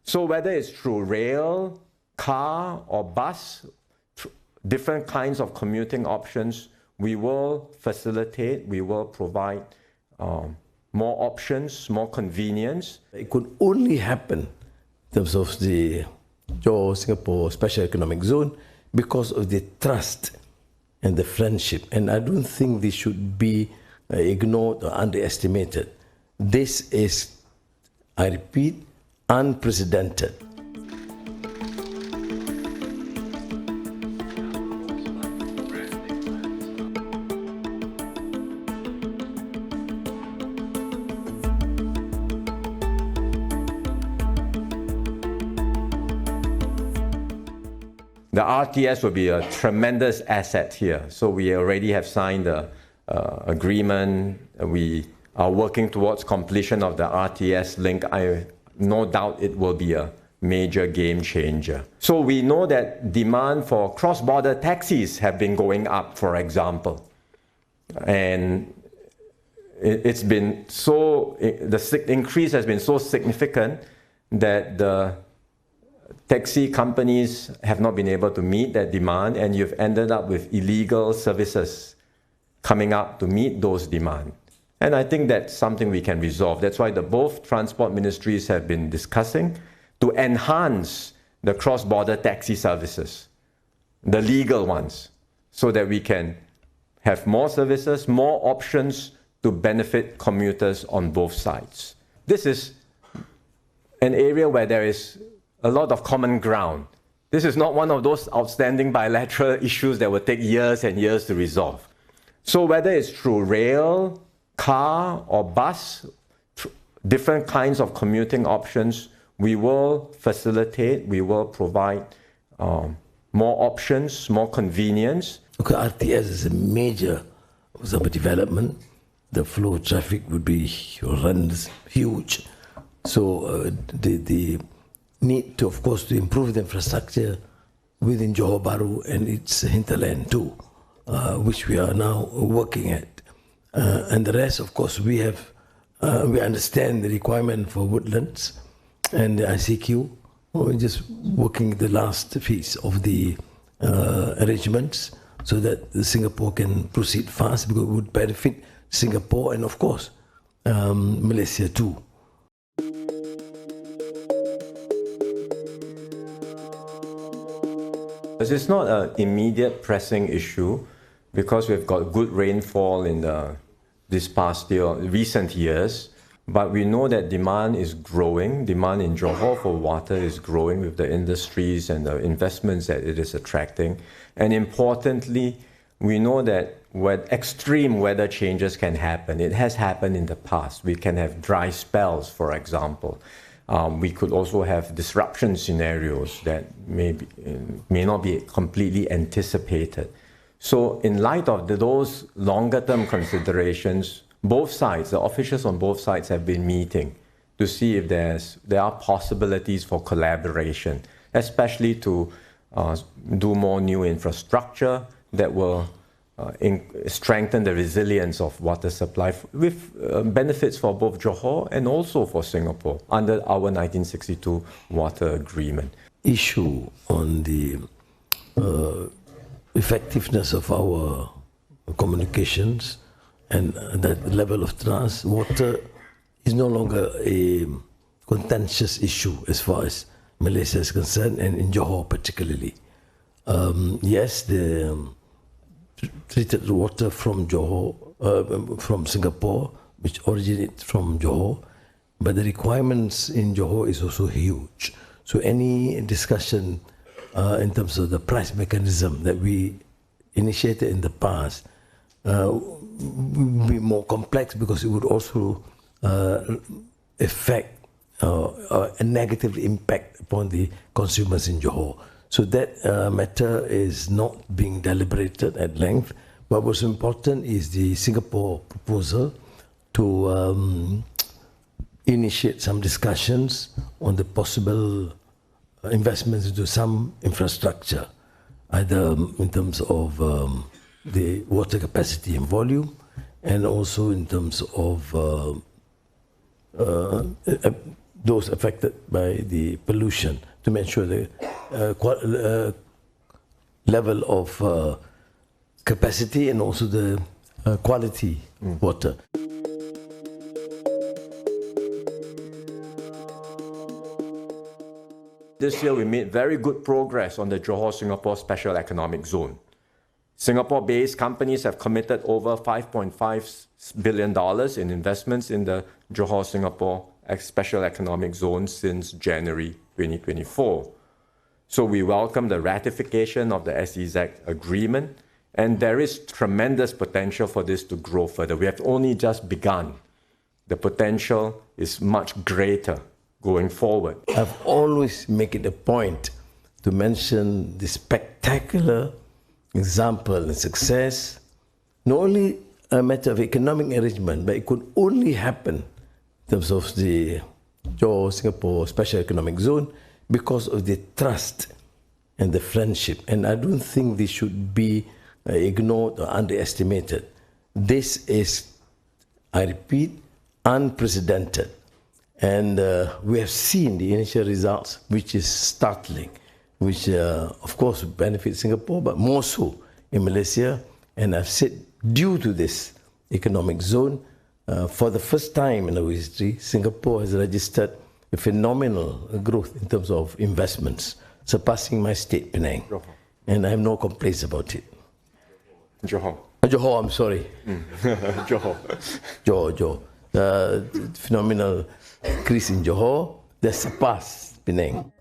So whether it's through rail, car, or bus, different kinds of commuting options, we will facilitate, we will provide more options, more convenience. It could only happen in terms of the Johor-Singapore Special Economic Zone because of the trust and the friendship. And I don't think this should be ignored or underestimated. This is, I repeat, unprecedented. The RTS will be a tremendous asset here. So we already have signed the agreement. We are working towards completion of the RTS link. I no doubt it will be a major game changer. So we know that demand for cross-border taxis have been going up, for example. And it's been so, the increase has been so significant that the taxi companies have not been able to meet that demand, and you've ended up with illegal services coming up to meet those demands. And I think that's something we can resolve. That's why both transport ministries have been discussing to enhance the cross-border taxi services, the legal ones, so that we can have more services, more options to benefit commuters on both sides. This is an area where there is a lot of common ground. This is not one of those outstanding bilateral issues that will take years and years to resolve. So whether it's through rail, car, or bus, different kinds of commuting options, we will facilitate, we will provide more options, more convenience. Okay, RTS is a major development. The flow of traffic would be horrendous, huge. So the need to, of course, to improve the infrastructure within Johor Bahru and its hinterland too, which we are now working at. And the rest, of course, we understand the requirement for woodlands and the ICQ. We're just working the last phase of the arrangements so that Singapore can proceed fast, because it would benefit Singapore and, of course, Malaysia too. It's not an immediate pressing issue because we've got good rainfall in this past year, recent years, but we know that demand is growing. Demand in Johor for water is growing with the industries and the investments that it is attracting. And importantly, we know that when extreme weather changes can happen. It has happened in the past. We can have dry spells, for example. We could also have disruption scenarios that may not be completely anticipated. So in light of those longer-term considerations, both sides, the officials on both sides have been meeting to see if there are possibilities for collaboration, especially to do more new infrastructure that will strengthen the resilience of water supply with benefits for both Johor and also for Singapore under our 1962 water agreement. Issue on the effectiveness of our communications and that level of trust, water is no longer a contentious issue as far as Malaysia is concerned, and in Johor particularly. Yes, the treated water from Johor, from Singapore, which originates from Johor, but the requirements in Johor is also huge. So any discussion in terms of the price mechanism that we initiated in the past will be more complex, because it would also affect a negative impact upon the consumers in Johor. So that matter is not being deliberated at length. But what's important is the Singapore proposal to initiate some discussions on the possible investments into some infrastructure, either in terms of the water capacity and volume, and also in terms of those affected by the pollution to make sure the level of capacity and also the quality water. This year we made very good progress on the Johor-Singapore Special Economic Zone. Singapore-based companies have committed over $5.5 billion in investments in the Johor-Singapore Special Economic Zone since January 2024. So we welcome the ratification of the SEZ agreement, and there is tremendous potential for this to grow further. We have only just begun. The potential is much greater going forward. I've always make it a point to mention the spectacular example and success, not only a matter of economic arrangement, but it could only happen in terms of the Johor-Singapore Special Economic Zone because of the trust and the friendship. And I don't think this should be ignored or underestimated. This is, I repeat, unprecedented. And we have seen the initial results, which is startling, which of course benefits Singapore, but more so in Malaysia. And I've said, due to this economic zone, for the first time in our history, Singapore has registered a phenomenal growth in terms of investments, surpassing my state, Penang. Johor. And I have no complaints about it. Johor. Johor, I'm sorry. Johor. Johor. Phenomenal increase in Johor that surpassed Penang.